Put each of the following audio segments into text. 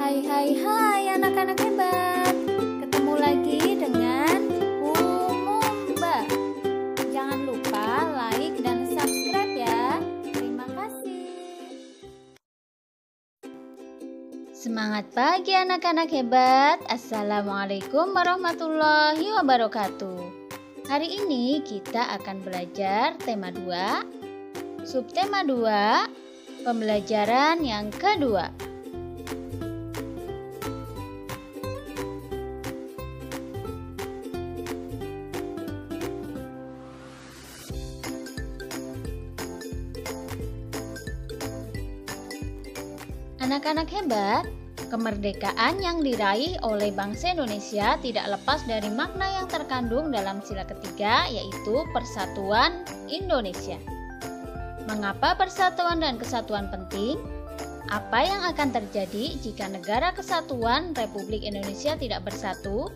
Hai hai hai anak-anak hebat. Ketemu lagi dengan Umumba. Jangan lupa like dan subscribe ya. Terima kasih. Semangat pagi anak-anak hebat. Assalamualaikum warahmatullahi wabarakatuh. Hari ini kita akan belajar tema 2, subtema 2, pembelajaran yang kedua. Anak-anak hebat, kemerdekaan yang diraih oleh bangsa Indonesia tidak lepas dari makna yang terkandung dalam sila ketiga, yaitu Persatuan Indonesia. Mengapa persatuan dan kesatuan penting? Apa yang akan terjadi jika negara kesatuan Republik Indonesia tidak bersatu?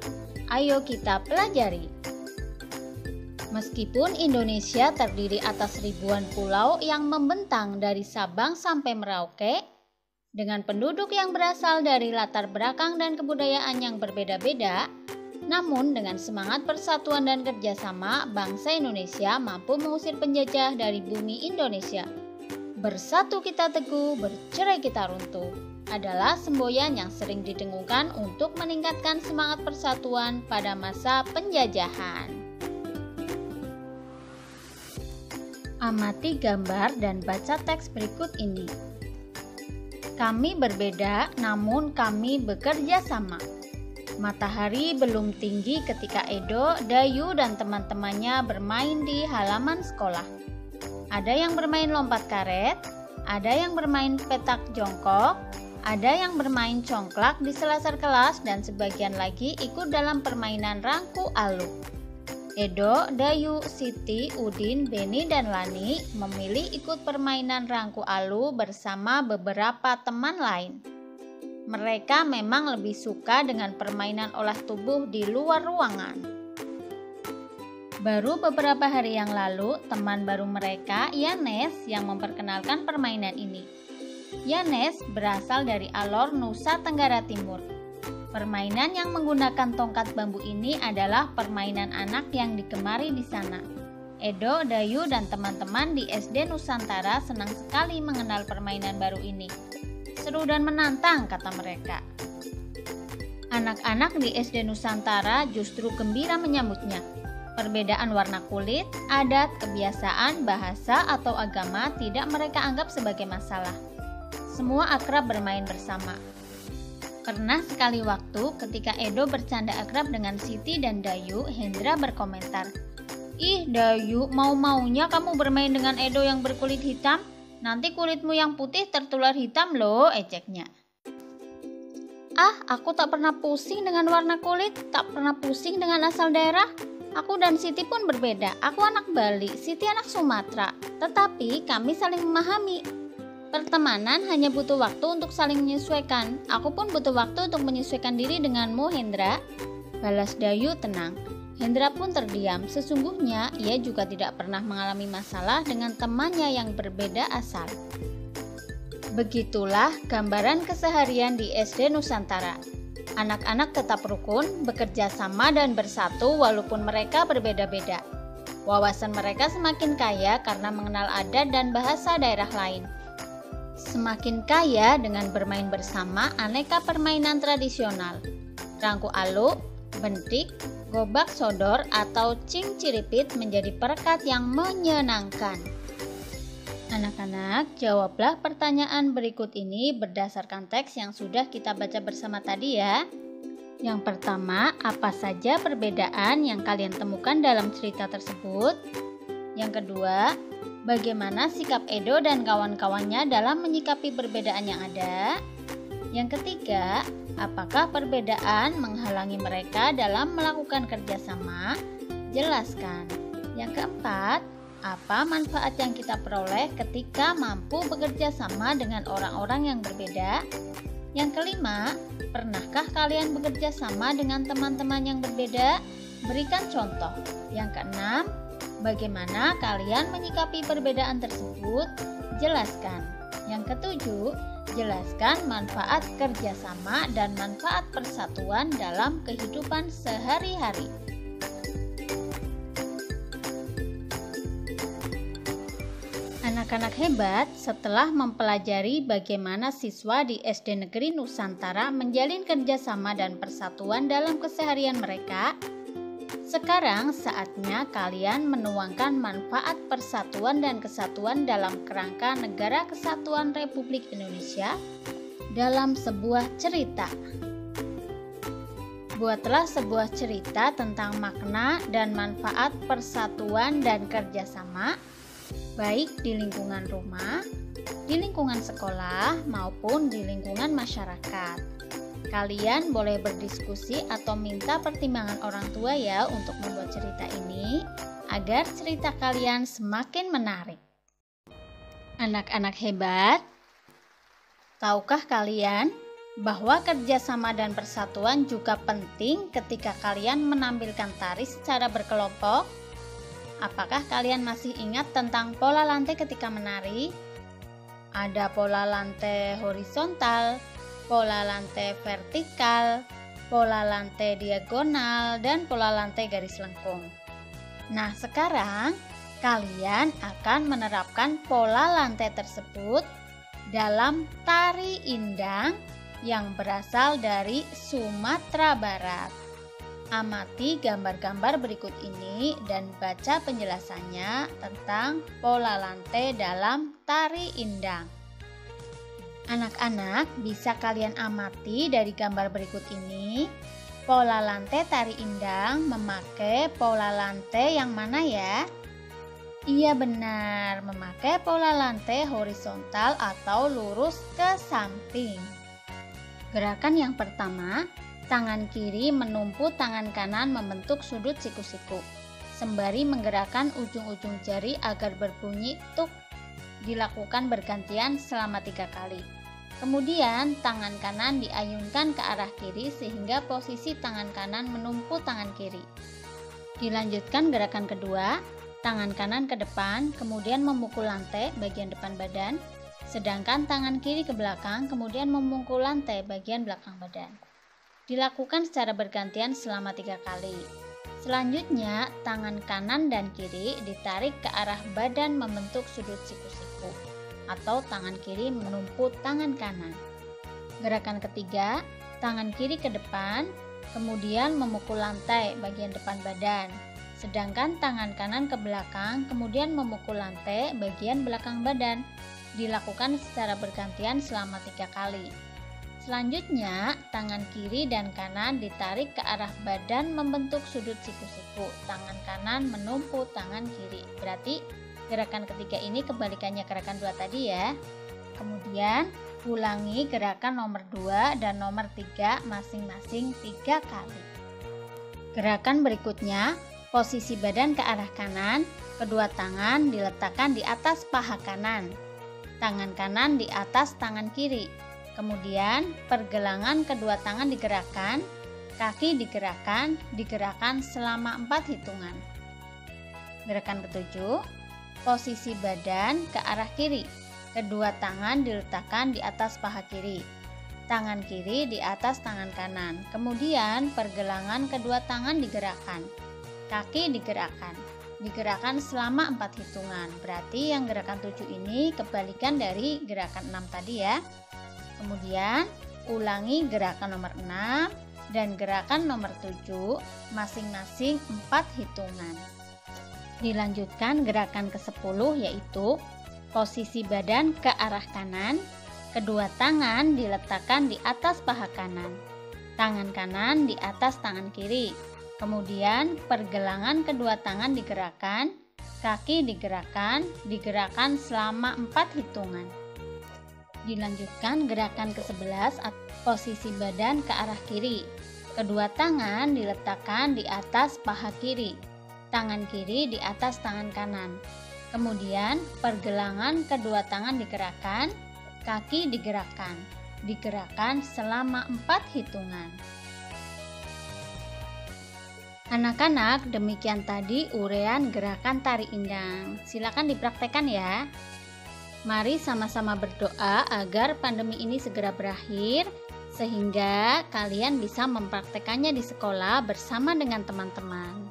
Ayo kita pelajari. Meskipun Indonesia terdiri atas ribuan pulau yang membentang dari Sabang sampai Merauke, dengan penduduk yang berasal dari latar belakang dan kebudayaan yang berbeda-beda, namun dengan semangat persatuan dan kerjasama, bangsa Indonesia mampu mengusir penjajah dari bumi Indonesia. Bersatu kita teguh, bercerai kita runtuh, adalah semboyan yang sering didengungkan untuk meningkatkan semangat persatuan pada masa penjajahan. Amati gambar dan baca teks berikut ini. Kami berbeda, namun kami bekerja sama. Matahari belum tinggi ketika Edo, Dayu, dan teman-temannya bermain di halaman sekolah. Ada yang bermain lompat karet, ada yang bermain petak jongkok, ada yang bermain congklak di selasar kelas, dan sebagian lagi ikut dalam permainan rangku alu. Edo, Dayu, Siti, Udin, Beni, dan Lani memilih ikut permainan rangku alu bersama beberapa teman lain. Mereka memang lebih suka dengan permainan olah tubuh di luar ruangan. Baru beberapa hari yang lalu, teman baru mereka, Yanes, yang memperkenalkan permainan ini. Yanes berasal dari Alor, Nusa Tenggara Timur. Permainan yang menggunakan tongkat bambu ini adalah permainan anak yang digemari di sana. Edo, Dayu, dan teman-teman di SD Nusantara senang sekali mengenal permainan baru ini. Seru dan menantang, kata mereka. Anak-anak di SD Nusantara justru gembira menyambutnya. Perbedaan warna kulit, adat, kebiasaan, bahasa, atau agama tidak mereka anggap sebagai masalah. Semua akrab bermain bersama. Pernah sekali waktu ketika Edo bercanda akrab dengan Siti dan Dayu, Hendra berkomentar, "Ih Dayu, mau-maunya kamu bermain dengan Edo yang berkulit hitam? Nanti kulitmu yang putih tertular hitam loh," ejeknya. "Ah, aku tak pernah pusing dengan warna kulit, tak pernah pusing dengan asal daerah. Aku dan Siti pun berbeda, aku anak Bali, Siti anak Sumatera, tetapi kami saling memahami. Pertemanan hanya butuh waktu untuk saling menyesuaikan. Aku pun butuh waktu untuk menyesuaikan diri denganmu, Hendra," balas Dayu tenang. Hendra pun terdiam. Sesungguhnya ia juga tidak pernah mengalami masalah dengan temannya yang berbeda asal. Begitulah gambaran keseharian di SD Nusantara. Anak-anak tetap rukun, bekerja sama dan bersatu walaupun mereka berbeda-beda. Wawasan mereka semakin kaya karena mengenal adat dan bahasa daerah lain. Semakin kaya dengan bermain bersama aneka permainan tradisional. Rangku alu, bentik, gobak sodor, atau cing ciripit menjadi perekat yang menyenangkan. Anak-anak, jawablah pertanyaan berikut ini berdasarkan teks yang sudah kita baca bersama tadi ya. Yang pertama, apa saja perbedaan yang kalian temukan dalam cerita tersebut? Yang kedua, bagaimana sikap Edo dan kawan-kawannya dalam menyikapi perbedaan yang ada? Yang ketiga, apakah perbedaan menghalangi mereka dalam melakukan kerjasama? Jelaskan. Yang keempat, apa manfaat yang kita peroleh ketika mampu bekerja sama dengan orang-orang yang berbeda? Yang kelima, pernahkah kalian bekerja sama dengan teman-teman yang berbeda? Berikan contoh. Yang keenam, bagaimana kalian menyikapi perbedaan tersebut? Jelaskan. Yang ketujuh, Jelaskan manfaat kerjasama dan manfaat persatuan dalam kehidupan sehari-hari. Anak-anak hebat setelah mempelajari bagaimana siswa di SD Negeri Nusantara menjalin kerjasama dan persatuan dalam keseharian mereka, sekarang saatnya kalian menuangkan manfaat persatuan dan kesatuan dalam kerangka Negara Kesatuan Republik Indonesia dalam sebuah cerita. Buatlah sebuah cerita tentang makna dan manfaat persatuan dan kerjasama, baik di lingkungan rumah, di lingkungan sekolah, maupun di lingkungan masyarakat. Kalian boleh berdiskusi atau minta pertimbangan orang tua ya untuk membuat cerita ini, agar cerita kalian semakin menarik. Anak-anak hebat, tahukah kalian bahwa kerjasama dan persatuan juga penting ketika kalian menampilkan tari secara berkelompok? Apakah kalian masih ingat tentang pola lantai ketika menari? Ada pola lantai horizontal, pola lantai vertikal, pola lantai diagonal, dan pola lantai garis lengkung. Nah, sekarang kalian akan menerapkan pola lantai tersebut dalam tari indang yang berasal dari Sumatera Barat. Amati gambar-gambar berikut ini dan baca penjelasannya tentang pola lantai dalam tari indang. Anak-anak, bisa kalian amati dari gambar berikut ini, pola lantai tari indang memakai pola lantai yang mana ya? Iya benar, memakai pola lantai horizontal atau lurus ke samping. Gerakan yang pertama, tangan kiri menumpu tangan kanan membentuk sudut siku-siku, sembari menggerakkan ujung-ujung jari agar berbunyi tuk. Dilakukan bergantian selama 3 kali. Kemudian tangan kanan diayunkan ke arah kiri sehingga posisi tangan kanan menumpu tangan kiri. Dilanjutkan gerakan kedua, tangan kanan ke depan, kemudian memukul lantai bagian depan badan, sedangkan tangan kiri ke belakang, kemudian memukul lantai bagian belakang badan. Dilakukan secara bergantian selama 3 kali. Selanjutnya, tangan kanan dan kiri ditarik ke arah badan membentuk sudut siku-siku, atau tangan kiri menumpu tangan kanan. Gerakan ketiga, tangan kiri ke depan, kemudian memukul lantai bagian depan badan, sedangkan tangan kanan ke belakang, kemudian memukul lantai bagian belakang badan. Dilakukan secara bergantian selama 3 kali. Selanjutnya, tangan kiri dan kanan ditarik ke arah badan membentuk sudut siku-siku. Tangan kanan menumpu tangan kiri. Berarti gerakan ketiga ini kebalikannya gerakan 2 tadi ya. Kemudian, ulangi gerakan nomor 2 dan nomor 3 masing-masing 3 kali. Gerakan berikutnya, posisi badan ke arah kanan, kedua tangan diletakkan di atas paha kanan. Tangan kanan di atas tangan kiri. Kemudian pergelangan kedua tangan digerakkan, kaki digerakkan selama 4 hitungan. Gerakan ketujuh, posisi badan ke arah kiri. Kedua tangan diletakkan di atas paha kiri. Tangan kiri di atas tangan kanan. Kemudian pergelangan kedua tangan digerakkan, kaki digerakkan selama 4 hitungan. Berarti yang gerakan 7 ini kebalikan dari gerakan 6 tadi ya. Kemudian ulangi gerakan nomor 6 dan gerakan nomor 7 masing-masing 4 hitungan. Dilanjutkan gerakan ke-10 yaitu posisi badan ke arah kanan, kedua tangan diletakkan di atas paha kanan, tangan kanan di atas tangan kiri. Kemudian pergelangan kedua tangan digerakkan, kaki digerakkan selama 4 hitungan. Dilanjutkan gerakan ke-11, posisi badan ke arah kiri. Kedua tangan diletakkan di atas paha kiri, tangan kiri di atas tangan kanan. Kemudian pergelangan kedua tangan digerakkan, kaki digerakkan selama 4 hitungan. Anak-anak, demikian tadi uraian gerakan tari indang. Silakan dipraktekkan ya. Mari sama-sama berdoa agar pandemi ini segera berakhir, sehingga kalian bisa mempraktekannya di sekolah bersama dengan teman-teman.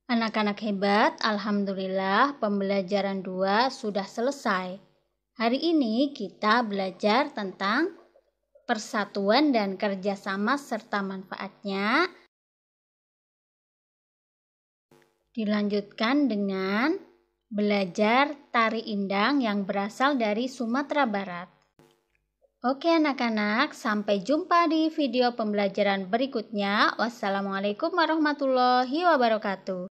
Anak-anak hebat, alhamdulillah pembelajaran 2 sudah selesai. Hari ini kita belajar tentang persatuan dan kerjasama serta manfaatnya. Dilanjutkan dengan belajar tari indang yang berasal dari Sumatera Barat. Oke anak-anak, sampai jumpa di video pembelajaran berikutnya. Wassalamualaikum warahmatullahi wabarakatuh.